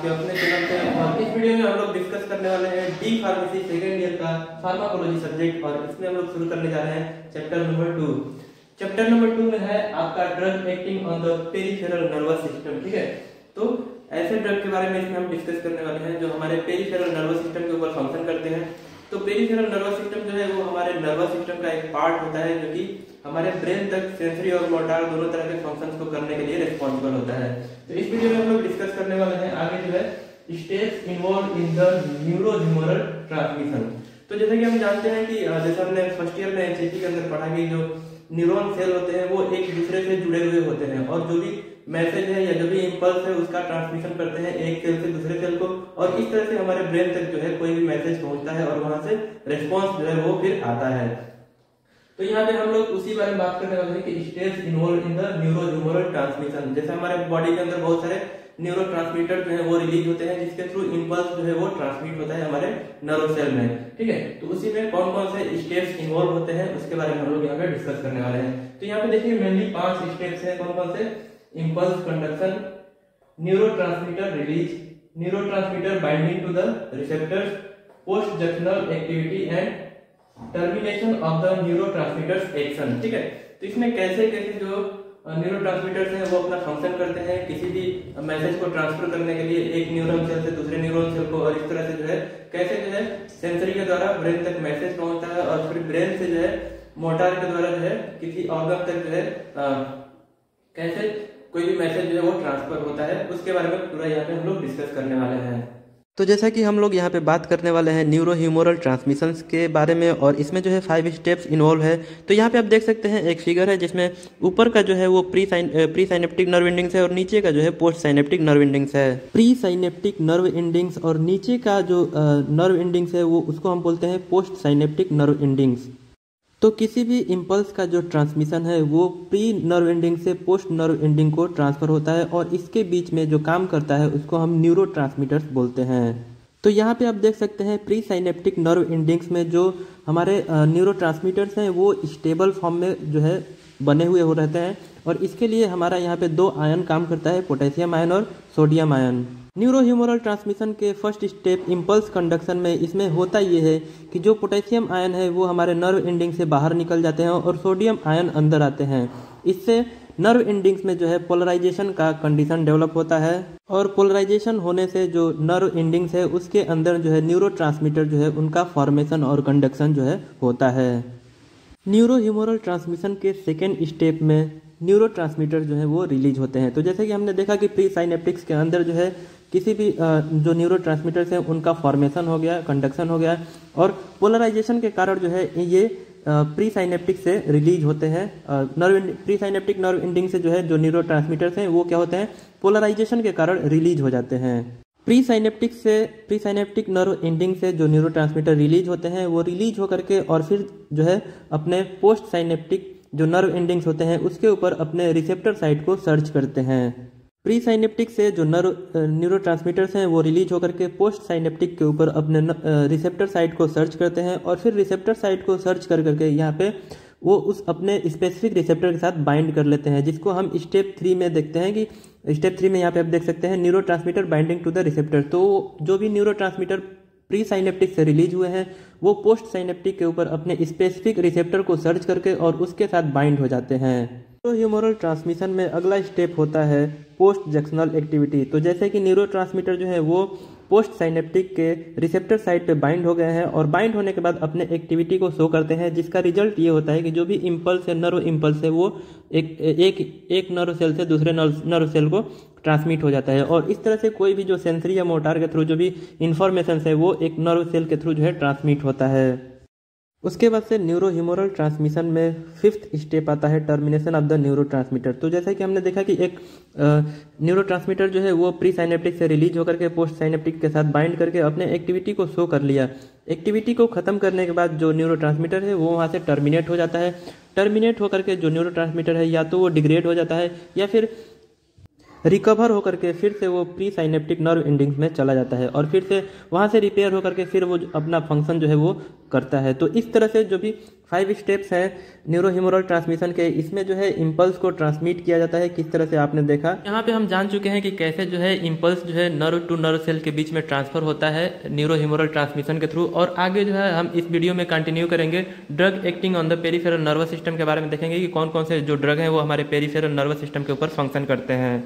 आपके अपने चैनल पे। और इस वीडियो में हम लोग डिस्कस करने वाले हैं डी फार्मेसी सेकेंड ईयर का फार्माकोलॉजी सब्जेक्ट, और इसमें हम लोग शुरू करने जा रहे हैं चैप्टर नंबर 2। चैप्टर नंबर 2 में है आपका drug acting on the peripheral nervous system. ठीक है, तो ऐसे ड्रग के बारे में इसमें हम डिस्कस करने वाले हैं जो हमारे पेरिफेरल नर्वस सिस्टम के ऊपर फंक्शन करते हैं। तो पेरिफेरल नर्वस सिस्टम जो है वो हमारे नर्वस सिस्टम का एक पार्ट होता है जो कि हमारे ब्रेन तक सेंसरी और मोटर दोनों तरह के फंक्शंस को करने के लिए रिस्पॉन्सिबल होता है। तो इस वीडियो में हम लोग डिस्कस करने वाले हैं आगे जो है steps involve in the neurohumoral transmission. तो जैसे कि हम जानते हैं कि जैसे हमने फर्स्ट ईयर में एनसीटी के अंदर पढ़ा कि जो न्यूरॉन सेल होते हैं वो एक दूसरे से जुड़े हुए होते हैं, और जो भी मैसेज है या जो भी इंपल्स है उसका ट्रांसमिशन करते हैं एक सेल से दूसरे सेल को, और इस तरह से हमारे ब्रेन तक जो है कोई भी मैसेज पहुंचता है और वहां से रिस्पॉन्स जो है वो फिर आता है। तो यहाँ पे हम लोग उसी बारे में बात करने वाले हैं कि steps involve in the neurohumoral transmission. जैसे हमारे बॉडी के अंदर बहुत सारे न्यूरोट्रांसमीटर जो है वो रिलीज होते हैं जिसके थ्रू इंपल्स जो है वो ट्रांसमिट होता है हमारे नर्व सेल में। ठीक है, तो उसी में कौन कौन से स्टेप्स इन्वॉल्व होते हैं उसके बारे में हम लोग यहाँ पे डिस्कस करने वाले हैं। तो यहाँ पे देखिए मेनली 5 स्टेप्स हैं। कौन कौन से? Impulse conduction, neurotransmitter release, neurotransmitter binding to the receptors, post junctional activity and termination of the neurotransmitters action. ठीक है, तो इसमें कैसे कैसे जो न्यूरोट्रांसमीटर्स हैं वो अपना फंक्शन करते हैं किसी भी मैसेज को ट्रांसफर करने के लिए एक न्यूरॉन सेल से दूसरे न्यूरॉन सेल को, और इस तरह से जो है कैसे जो है सेंसरी के द्वारा ब्रेन तक मैसेज पहुंचता है और फिर ब्रेन से जो है मोटर के द्वारा जो है किसी ऑर्गन तक जो है कैसे कोई भी मैसेज जो है वो ट्रांसफर होता है, उसके बारे में पूरा यहाँ पे हम लोग डिस्कस करने वाले हैं। तो जैसा कि हम लोग यहाँ पे बात करने वाले हैं न्यूरोह्यूमरल ट्रांसमिशंस के बारे में, और इसमें जो है 5 स्टेप्स इन्वॉल्व है। तो यहाँ पे आप देख सकते हैं एक फिगर है जिसमें ऊपर का जो है वो प्री साइनेप्टिक नर्व एंडिंग्स है और नीचे का जो है पोस्ट साइनेप्टिक नर्व एंडिंग्स है। प्री साइनेप्टिक नर्व एंडिंग्स और नीचे का जो नर्व एंडिंग्स है वो उसको हम बोलते हैं पोस्ट साइनेप्टिक नर्व एंडिंग्स। तो किसी भी इम्पल्स का जो ट्रांसमिशन है वो प्री नर्व एंडिंग से पोस्ट नर्व एंडिंग को ट्रांसफर होता है, और इसके बीच में जो काम करता है उसको हम न्यूरोट्रांसमीटर्स बोलते हैं। तो यहाँ पे आप देख सकते हैं प्री साइनेप्टिक नर्व एंडिंग्स में जो हमारे न्यूरोट्रांसमीटर्स हैं वो स्टेबल फॉर्म में जो है बने हुए हो रहते हैं, और इसके लिए हमारा यहाँ पे 2 आयन काम करता है, पोटेशियम आयन और सोडियम आयन। न्यूरोह्यूमरल ट्रांसमिशन के फर्स्ट स्टेप इम्पल्स कंडक्शन में इसमें होता ये है कि जो पोटेशियम आयन है वो हमारे नर्व एंडिंग से बाहर निकल जाते हैं और सोडियम आयन अंदर आते हैं। इससे नर्व एंडिंग्स में जो है पोलराइजेशन का कंडीशन डेवलप होता है, और पोलराइजेशन होने से जो नर्व एंडिंग्स है उसके अंदर जो है न्यूरोट्रांसमीटर जो है उनका फॉर्मेशन और कंडक्शन जो है होता है। न्यूरोह्यूमरल ट्रांसमिशन के सेकेंड स्टेप में न्यूरोट्रांसमीटर जो है वो रिलीज होते हैं। तो जैसे कि हमने देखा कि प्री साइनेप्टिक्स के अंदर जो है किसी भी जो न्यूरोट्रांसमीटर्स हैं उनका फॉर्मेशन हो गया, कंडक्शन हो गया, और पोलराइजेशन के कारण जो है ये प्री साइनेप्टिक से रिलीज होते हैं। प्री साइनेप्टिक नर्व एंडिंग से जो है जो न्यूरोट्रांसमीटर्स हैं वो क्या होते हैं, पोलराइजेशन के कारण रिलीज हो जाते हैं। प्री साइनेप्टिक नर्व एंडिंग से जो न्यूरोट्रांसमीटर रिलीज होते हैं वो रिलीज होकर के और फिर जो है अपने पोस्ट साइनेप्टिक जो नर्व एंडिंग्स होते हैं उसके ऊपर अपने रिसेप्टर साइट को सर्च करते हैं। प्री साइनेप्टिक से जो न्यूरोट्रांसमीटर्स हैं वो रिलीज होकर के पोस्ट साइनेप्टिक के ऊपर अपने रिसेप्टर साइट को सर्च करते हैं, और फिर रिसेप्टर साइट को सर्च कर करके यहाँ पे वो उस अपने स्पेसिफिक रिसेप्टर के साथ बाइंड कर लेते हैं, जिसको हम स्टेप 3 में देखते हैं कि स्टेप 3 में यहाँ पे आप देख सकते हैं neurotransmitter binding to the receptor. तो जो भी न्यूरोट्रांसमीटर प्री साइनेप्टिक से रिलीज हुए हैं वो पोस्ट साइनेप्टिक के ऊपर अपने स्पेसिफिक रिसेप्टर को सर्च करके और उसके साथ बाइंड हो जाते हैं। न्यूरोह्यूमरल ट्रांसमिशन में अगला स्टेप होता है पोस्ट जंक्शनल एक्टिविटी। तो जैसे कि न्यूरोट्रांसमीटर जो है वो पोस्ट साइनेप्टिक के रिसेप्टर साइट पे बाइंड हो गए हैं, और बाइंड होने के बाद अपने एक्टिविटी को शो करते हैं, जिसका रिजल्ट ये होता है कि जो भी इम्पल्स है, नर्व इम्पल्स है, वो एक नर्व सेल से दूसरे नर्व सेल को ट्रांसमिट हो जाता है, और इस तरह से कोई भी जो सेंसरी या मोटर के थ्रू जो भी इंफॉर्मेशन है वो एक नर्व सेल के थ्रू जो है ट्रांसमिट होता है। उसके बाद से न्यूरोह्यूमरल ट्रांसमिशन में 5th स्टेप आता है टर्मिनेशन ऑफ द न्यूरोट्रांसमीटर। तो जैसा कि हमने देखा कि एक न्यूरोट्रांसमीटर जो है वो प्री साइनेप्टिक से रिलीज होकर के पोस्ट साइनेप्टिक के साथ बाइंड करके अपने एक्टिविटी को शो कर लिया। एक्टिविटी को खत्म करने के बाद जो न्यूरोट्रांसमीटर है वो वहाँ से टर्मिनेट हो जाता है। टर्मिनेट होकर के जो न्यूरोट्रांसमीटर है या तो वो डिग्रेड हो जाता है या फिर रिकवर होकर के फिर से वो प्री साइनेप्टिक नर्व एंडिंग्स में चला जाता है और फिर से वहाँ से रिपेयर होकर के फिर वो अपना फंक्शन जो है वो करता है। तो इस तरह से जो भी 5 स्टेप्स हैं न्यूरोह्यूमरल ट्रांसमिशन के, इसमें जो है इम्पल्स को ट्रांसमिट किया जाता है। किस तरह से आपने देखा, यहाँ पे हम जान चुके हैं कि कैसे जो है इम्पल्स जो है नर्व टू नर्व सेल के बीच में ट्रांसफर होता है न्यूरोह्यूमरल ट्रांसमिशन के थ्रू। और आगे जो है हम इस वीडियो में कंटिन्यू करेंगे drug acting on the peripheral nervous system के बारे में, देखेंगे कि कौन कौन से जो ड्रग हैं वो हमारे पेरिफेरल नर्वस सिस्टम के ऊपर फंक्शन करते हैं।